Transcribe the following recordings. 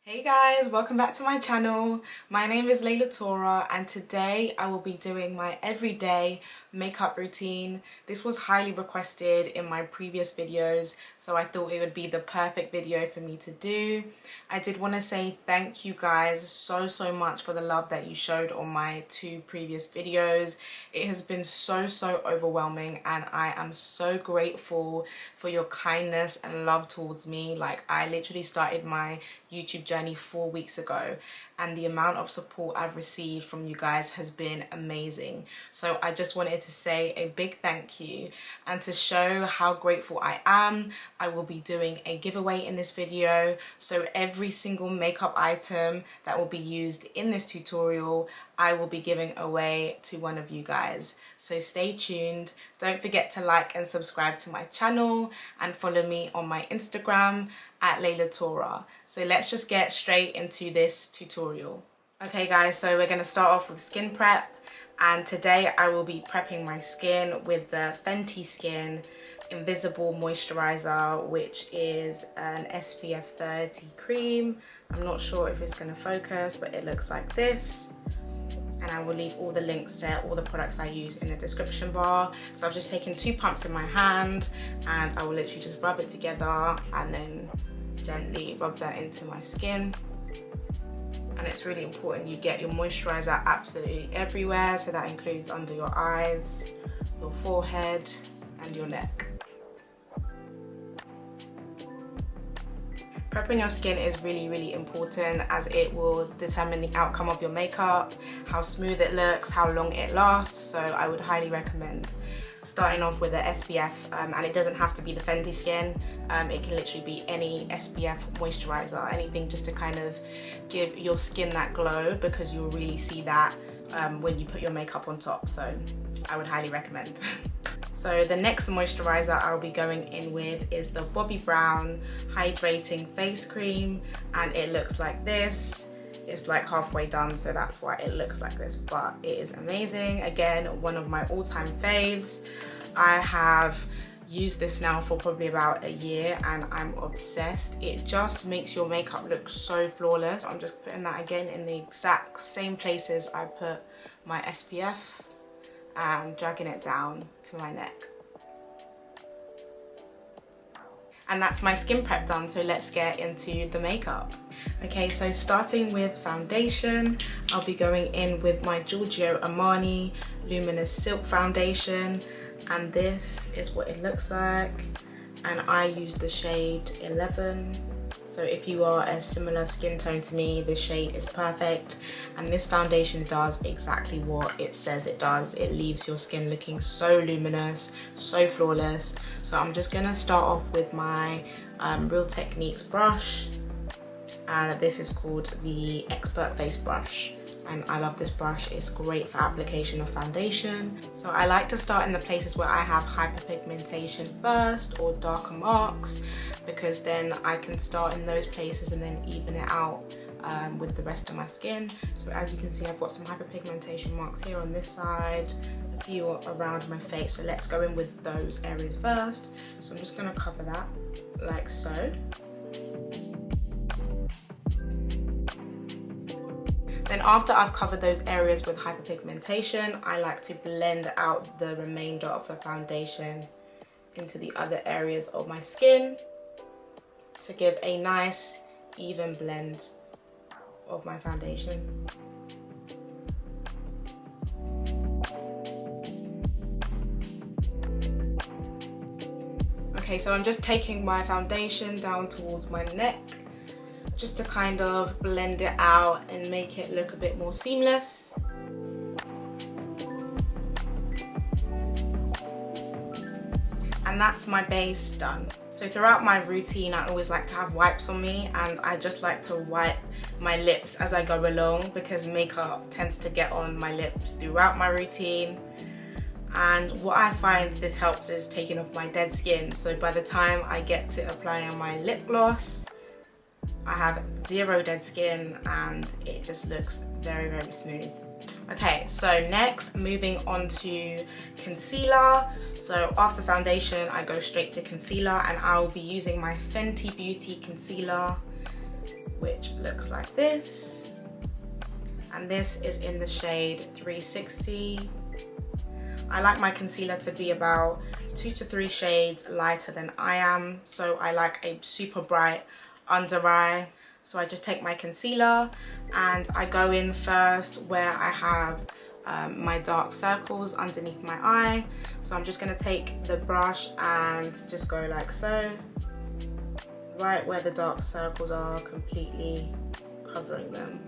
Hey guys, welcome back to my channel. My name is Layla Tora and today I will be doing my everyday makeup routine. This was highly requested in my previous videos, so I thought it would be the perfect video for me to do. I did want to say thank you guys so much for the love that you showed on my two previous videos. It has been so overwhelming and I am so grateful for your kindness and love towards me. Like, I literally started my YouTube journey 4 weeks ago and the amount of support I've received from you guys has been amazing. So I just wanted to say a big thank you, and to show how grateful I am, I will be doing a giveaway in this video. So every single makeup item that will be used in this tutorial I will be giving away to one of you guys. So stay tuned. Don't forget to like and subscribe to my channel and follow me on my Instagram at Layla Tora. So let's just get straight into this tutorial. Okay guys, so we're going to start off with skin prep, and today I will be prepping my skin with the Fenty Skin Invisible Moisturizer, which is an SPF 30 cream. I'm not sure if it's going to focus, but it looks like this. And I will leave all the links to all the products I use in the description bar. So I've just taken 2 pumps in my hand and I will literally just rub it together and then gently rub that into my skin. And it's really important you get your moisturizer absolutely everywhere, so that includes under your eyes, your forehead and your neck. Prepping your skin is really important, as it will determine the outcome of your makeup, how smooth it looks, how long it lasts. So I would highly recommend starting off with the SPF, and it doesn't have to be the Fenty Skin. It can literally be any SPF moisturizer, anything just to kind of give your skin that glow, because you'll really see that when you put your makeup on top. So I would highly recommend. So the next moisturizer I'll be going in with is the Bobbi Brown Hydrating Face Cream, and it looks like this. It's like halfway done, so that's why it looks like this, but it is amazing. Again, one of my all-time faves. I have used this now for probably about a year and I'm obsessed. It just makes your makeup look so flawless. I'm just putting that again in the exact same places I put my SPF, and dragging it down to my neck. And that's my skin prep done, so let's get into the makeup. Okay, so starting with foundation, I'll be going in with my Giorgio Armani Luminous Silk Foundation, and this is what it looks like. And I use the shade 11. So if you are a similar skin tone to me, this shade is perfect. And this foundation does exactly what it says it does. It leaves your skin looking so luminous, so flawless. So I'm just gonna start off with my Real Techniques brush. And this is called the Expert Face Brush. And I love this brush, it's great for application of foundation. So I like to start in the places where I have hyperpigmentation first, or darker marks, because then I can start in those places and then even it out with the rest of my skin. So as you can see, I've got some hyperpigmentation marks here on this side, a few around my face. So let's go in with those areas first. So I'm just gonna cover that like so. Then after I've covered those areas with hyperpigmentation, I like to blend out the remainder of the foundation into the other areas of my skin to give a nice even blend of my foundation. Okay, so I'm just taking my foundation down towards my neck, just to kind of blend it out and make it look a bit more seamless. And that's my base done. So throughout my routine, I always like to have wipes on me, and I just like to wipe my lips as I go along, because makeup tends to get on my lips throughout my routine. And what I find this helps is taking off my dead skin. So by the time I get to applying my lip gloss, I have 0 dead skin and it just looks very smooth. Okay, so next, moving on to concealer. So after foundation, I go straight to concealer, and I'll be using my Fenty Beauty concealer which looks like this. And this is in the shade 360. I like my concealer to be about 2 to 3 shades lighter than I am, so I like a super bright under eye. So I just take my concealer and I go in first where I have my dark circles underneath my eye. So I'm just going to take the brush and just go like so, right where the dark circles are, completely covering them.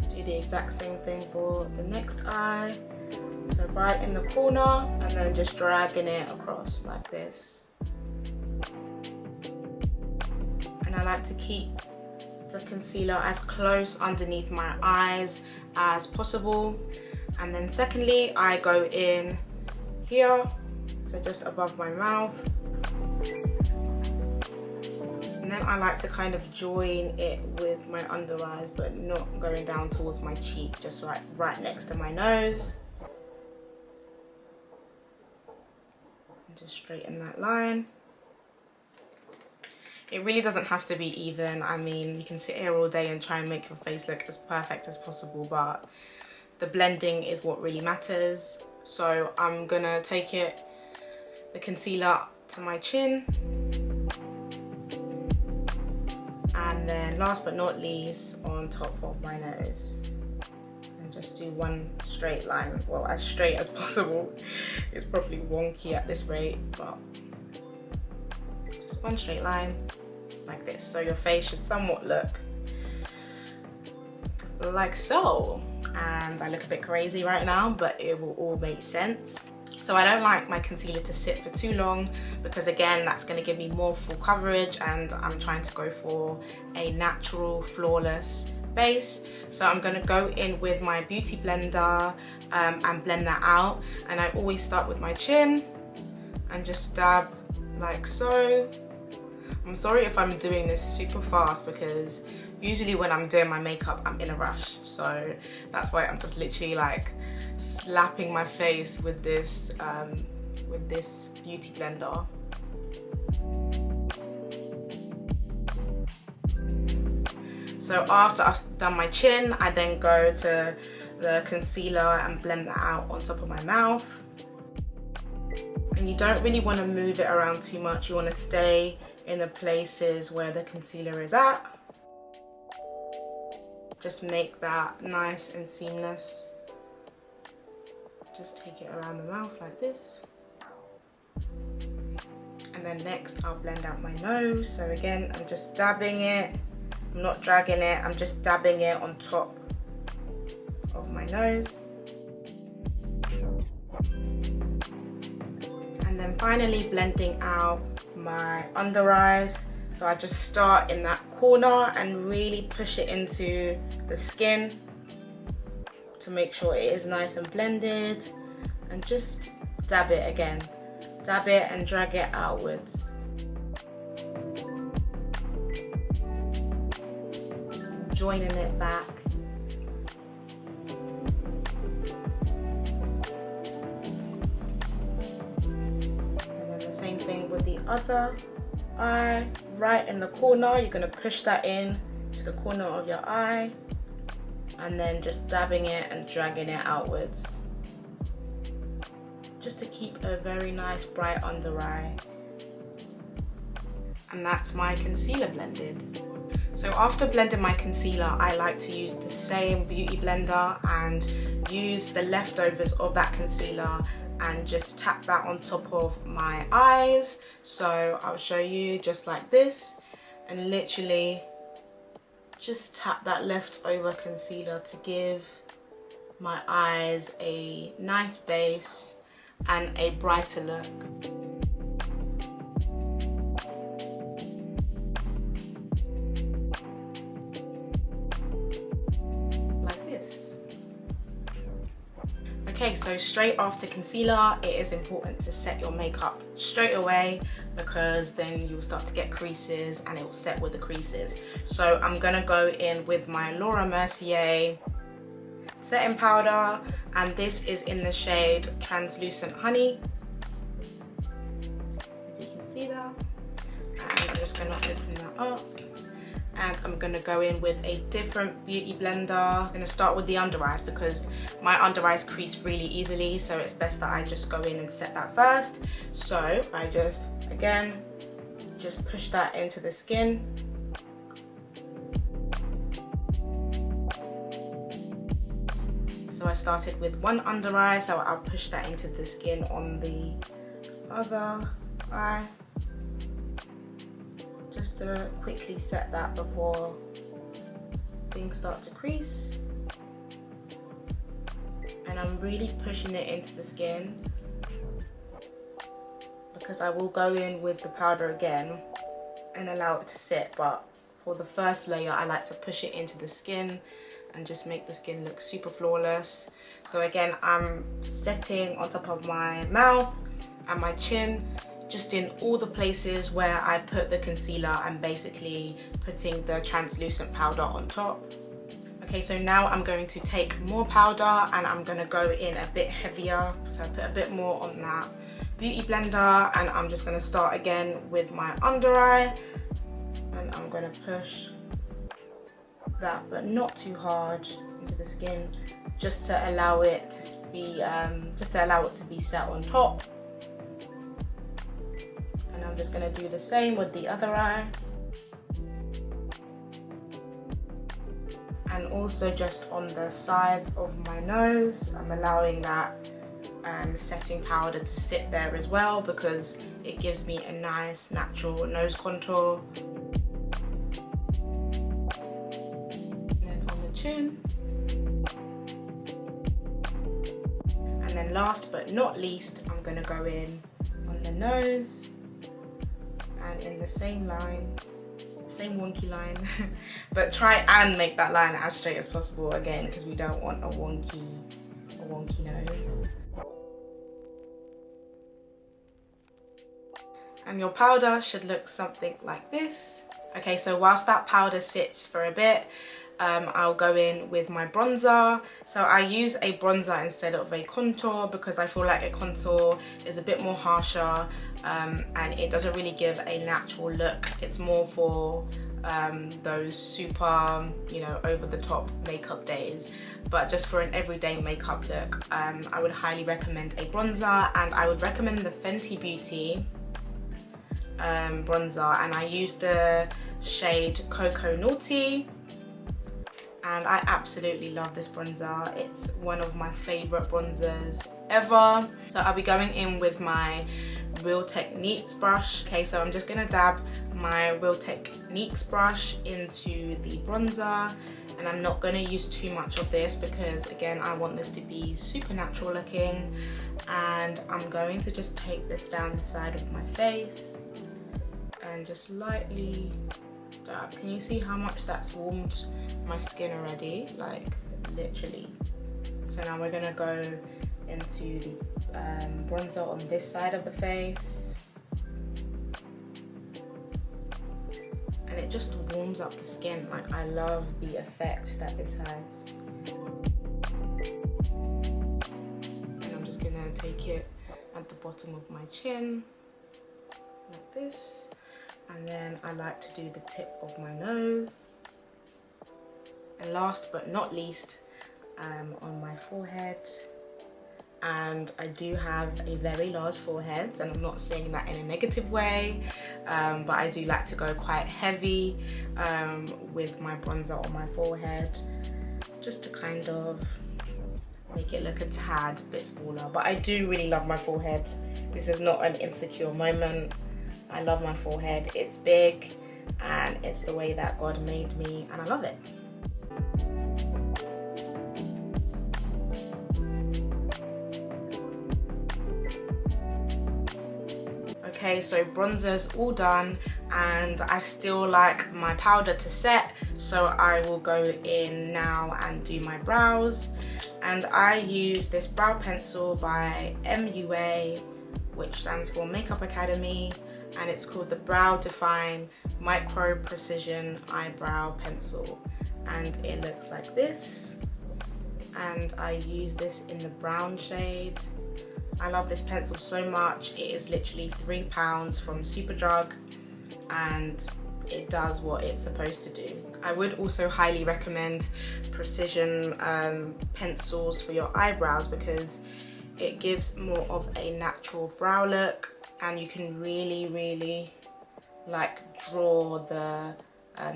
Do the exact same thing for the next eye. So right in the corner and then just dragging it across like this. And I like to keep the concealer as close underneath my eyes as possible. And then secondly, I go in here, so just above my mouth. And then I like to kind of join it with my under eyes, but not going down towards my cheek, just right next to my nose. And just straighten that line. It really doesn't have to be even. I mean, you can sit here all day and try and make your face look as perfect as possible, but the blending is what really matters. So I'm gonna take the concealer to my chin. And then last but not least, on top of my nose. And just do one straight line, well, as straight as possible. It's probably wonky at this rate, but just one straight line. Like this, so your face should somewhat look like so. And I look a bit crazy right now, but it will all make sense. So I don't like my concealer to sit for too long, because again, that's going to give me more full coverage, and I'm trying to go for a natural, flawless base. So I'm going to go in with my beauty blender and blend that out. And I always start with my chin and just dab like so. I'm sorry if I'm doing this super fast, because usually when I'm doing my makeup I'm in a rush, so that's why I'm just literally like slapping my face with this beauty blender. So after I've done my chin, I then go to the concealer and blend that out on top of my mouth. And you don't really want to move it around too much, you want to stay in the places where the concealer is at. Just make that nice and seamless. Just take it around the mouth like this. And then next I'll blend out my nose. So again, I'm just dabbing it. I'm not dragging it, I'm just dabbing it on top of my nose. And then finally blending out my under eyes. So I just start in that corner and really push it into the skin to make sure it is nice and blended, and just dab it again. Dab it and drag it outwards. Joining it back. Same thing with the other eye, right in the corner. You're going to push that in to the corner of your eye, and then just dabbing it and dragging it outwards, just to keep a very nice bright under eye. And that's my concealer blended. So after blending my concealer, I like to use the same beauty blender and use the leftovers of that concealer and just tap that on top of my eyes. So I'll show you just like this, and literally just tap that leftover concealer to give my eyes a nice base and a brighter look. Okay, so straight after concealer, it is important to set your makeup straight away, because then you'll start to get creases and it will set with the creases. So I'm gonna go in with my Mercier setting powder, and this is in the shade Translucent Honey, if you can see that. just going to open that up. And I'm going to go in with a different beauty blender. I'm going to start with the under eyes because my under eyes crease really easily, so it's best that I just go in and set that first. So I just, again, just push that into the skin. So I started with one under eye, so I'll push that into the skin on the other eye. Just to quickly set that before things start to crease. And I'm really pushing it into the skin because I will go in with the powder again and allow it to sit, but for the first layer I like to push it into the skin and just make the skin look super flawless. So again, I'm setting on top of my mouth and my chin, just in all the places where I put the concealer and basically putting the translucent powder on top. Okay, so now I'm going to take more powder and I'm gonna go in a bit heavier. So I put a bit more on that beauty blender and I'm just gonna start again with my under eye and I'm gonna push that, but not too hard into the skin, just to allow it to be set on top. And I'm just going to do the same with the other eye, and also just on the sides of my nose I'm allowing that setting powder to sit there as well because it gives me a nice natural nose contour. Chin. And then last but not least, I'm going to go in on the nose and in the same line, same wonky line, but try and make that line as straight as possible again because we don't want a wonky nose. And your powder should look something like this. Okay, so whilst that powder sits for a bit, I'll go in with my bronzer. So I use a bronzer instead of a contour because I feel like a contour is a bit more harsher and it doesn't really give a natural look. It's more for those super, you know, over the top makeup days. But just for an everyday makeup look, I would highly recommend a bronzer, and I would recommend the Fenty Beauty bronzer, and I use the shade Cocoa Naughty. And I absolutely love this bronzer. It's one of my favorite bronzers ever. So I'll be going in with my Real Techniques brush. Okay, so I'm just gonna dab my Real Techniques brush into the bronzer, and I'm not gonna use too much of this because again, I want this to be super natural looking. And I'm going to just take this down the side of my face and just lightly dab. Can you see how much that's warmed my skin already? Like literally. So now we're gonna go into the bronzer on this side of the face, and it just warms up the skin. Like I love the effect that this has. And I'm just gonna take it at the bottom of my chin like this. And then I like to do the tip of my nose. And last but not least, on my forehead. And I do have a very large forehead, and I'm not saying that in a negative way, but I do like to go quite heavy with my bronzer on my forehead, just to kind of make it look a tad bit smaller. But I do really love my forehead. This is not an insecure moment. I love my forehead. It's big and it's the way that God made me, and I love it. Okay, so bronzer's all done and I still like my powder to set, so I will go in now and do my brows. And I use this brow pencil by MUA, which stands for Makeup Academy, and it's called the Brow Define Micro Precision Eyebrow Pencil, and it looks like this. And I use this in the brown shade. I love this pencil so much. It is literally £3 from Superdrug, and it does what it's supposed to do. I would also highly recommend precision pencils for your eyebrows because it gives more of a natural brow look, and you can really like draw the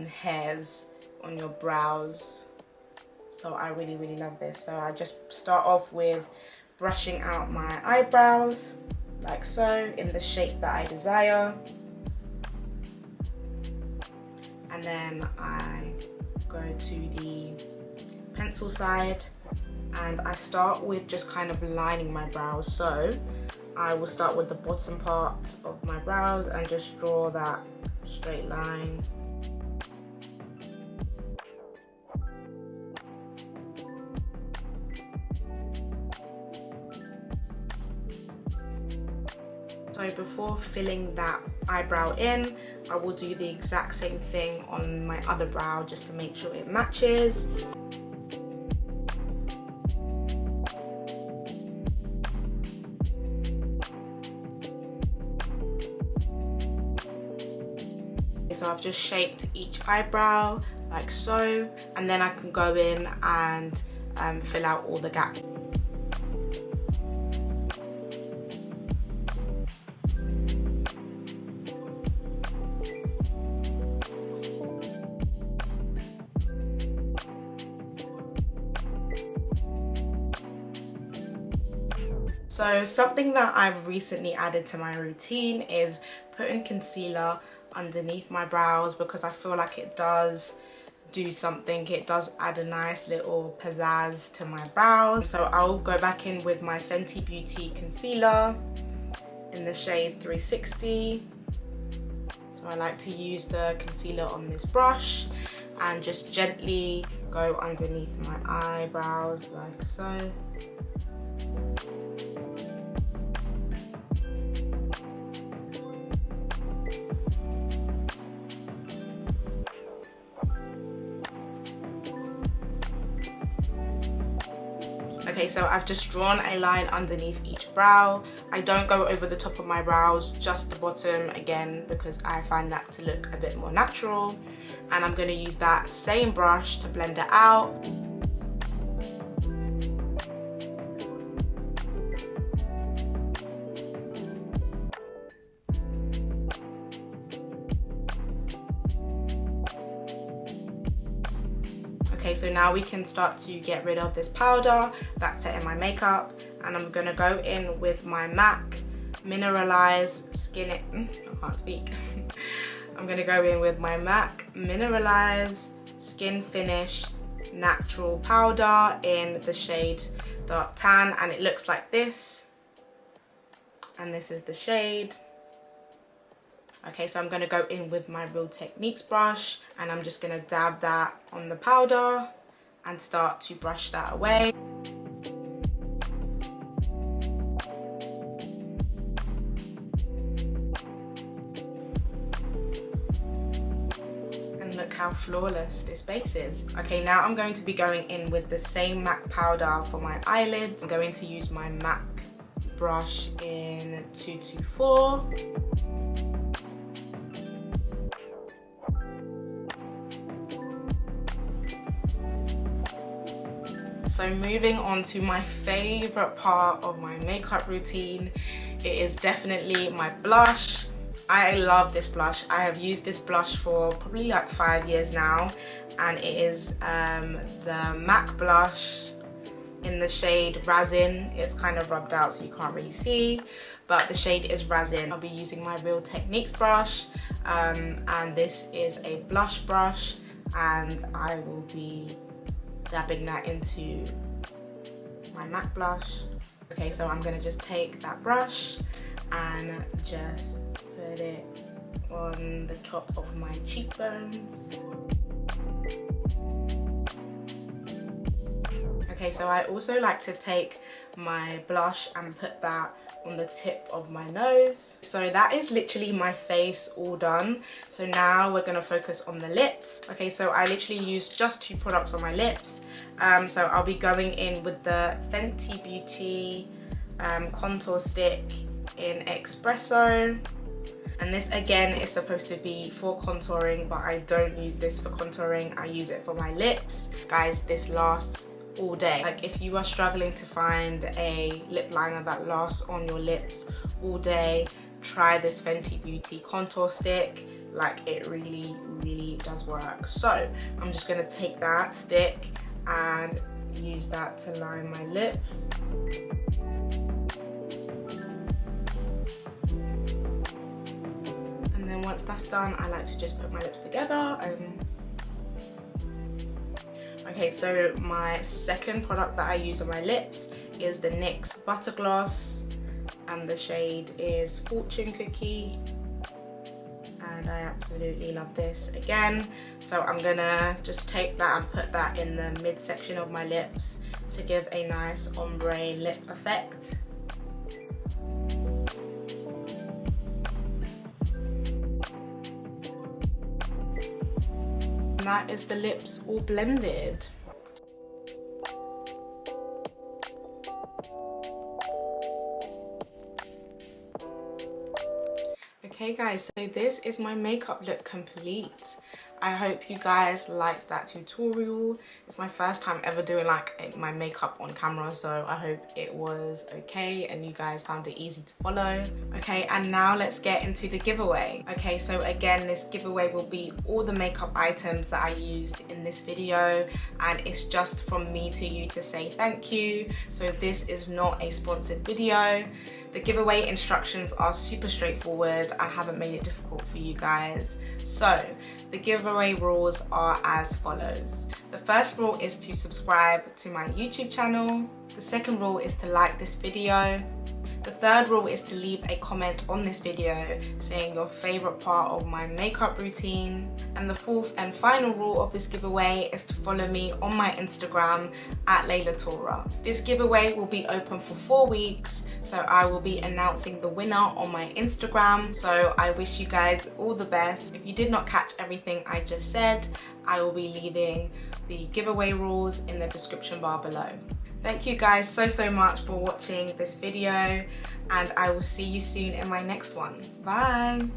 hairs on your brows. So I really love this. So I just start off with brushing out my eyebrows like so in the shape that I desire, and then I go to the pencil side and I start with just kind of lining my brows. So I will start with the bottom part of my brows and just draw that straight line. So before filling that eyebrow in, I will do the exact same thing on my other brow just to make sure it matches. So I've just shaped each eyebrow like so, and then I can go in and fill out all the gaps. So something that I've recently added to my routine is putting concealer underneath my brows, because I feel like it does do something. It does add a nice little pizzazz to my brows. So I'll go back in with my Fenty Beauty concealer in the shade 360. So I like to use the concealer on this brush and just gently go underneath my eyebrows like so. Okay, so I've just drawn a line underneath each brow. I don't go over the top of my brows, just the bottom again, because I find that to look a bit more natural. And I'm going to use that same brush to blend it out. Okay, so now we can start to get rid of this powder that's set in my makeup, and I'm gonna go in with my MAC mineralized skin. I can't speak. I'm gonna go in with my MAC mineralized skin finish natural powder in the shade dark tan, and it looks like this. And this is the shade. Okay, so I'm going to go in with my Real Techniques brush, and I'm just going to dab that on the powder and start to brush that away. And look how flawless this base is. Okay, now I'm going to be going in with the same MAC powder for my eyelids. I'm going to use my MAC brush in 224. So moving on to my favorite part of my makeup routine, it is definitely my blush. I love this blush. I have used this blush for probably like 5 years now, and it is the MAC blush in the shade Razzin. It's kind of rubbed out so you can't really see, but the shade is Razzin. I'll be using my Real Techniques brush, and this is a blush brush, and I will be dabbing that into my MAC blush. Okay, so I'm gonna just take that brush and just put it on the top of my cheekbones. Okay, so I also like to take my blush and put that on the tip of my nose. So that is literally my face all done. So now we're gonna focus on the lips. Okay, so I literally used just 2 products on my lips. So I'll be going in with the Fenty Beauty contour stick in Espresso. And this again is supposed to be for contouring, but I don't use this for contouring. I use it for my lips. Guys, this lasts all day. Like if you are struggling to find a lip liner that lasts on your lips all day, try this Fenty Beauty contour stick. Like it really does work. So I'm just gonna take that stick and use that to line my lips. And then once that's done, I like to just put my lips together. Okay, so my second product that I use on my lips is the NYX Butter Gloss, and the shade is Fortune Cookie. And I absolutely love this again. So I'm gonna just take that and put that in the midsection of my lips to give a nice ombre lip effect. And that is the lips all blended. Okay guys, so this is my makeup look complete. I hope you guys liked that tutorial. It's my first time ever doing like my makeup on camera, so I hope it was okay and you guys found it easy to follow. Okay, and now let's get into the giveaway. Okay, so again, this giveaway will be all the makeup items that I used in this video, and it's just from me to you to say thank you. So this is not a sponsored video. The giveaway instructions are super straightforward. I haven't made it difficult for you guys. So the giveaway rules are as follows. The first rule is to subscribe to my YouTube channel. The second rule is to like this video. The third rule is to leave a comment on this video saying your favorite part of my makeup routine. And the fourth and final rule of this giveaway is to follow me on my Instagram at @LaylaTora. This giveaway will be open for 4 weeks, so I will be announcing the winner on my Instagram. So I wish you guys all the best. If you did not catch everything I just said, I will be leaving the giveaway rules in the description bar below. Thank you guys so much for watching this video, and I will see you soon in my next one. Bye!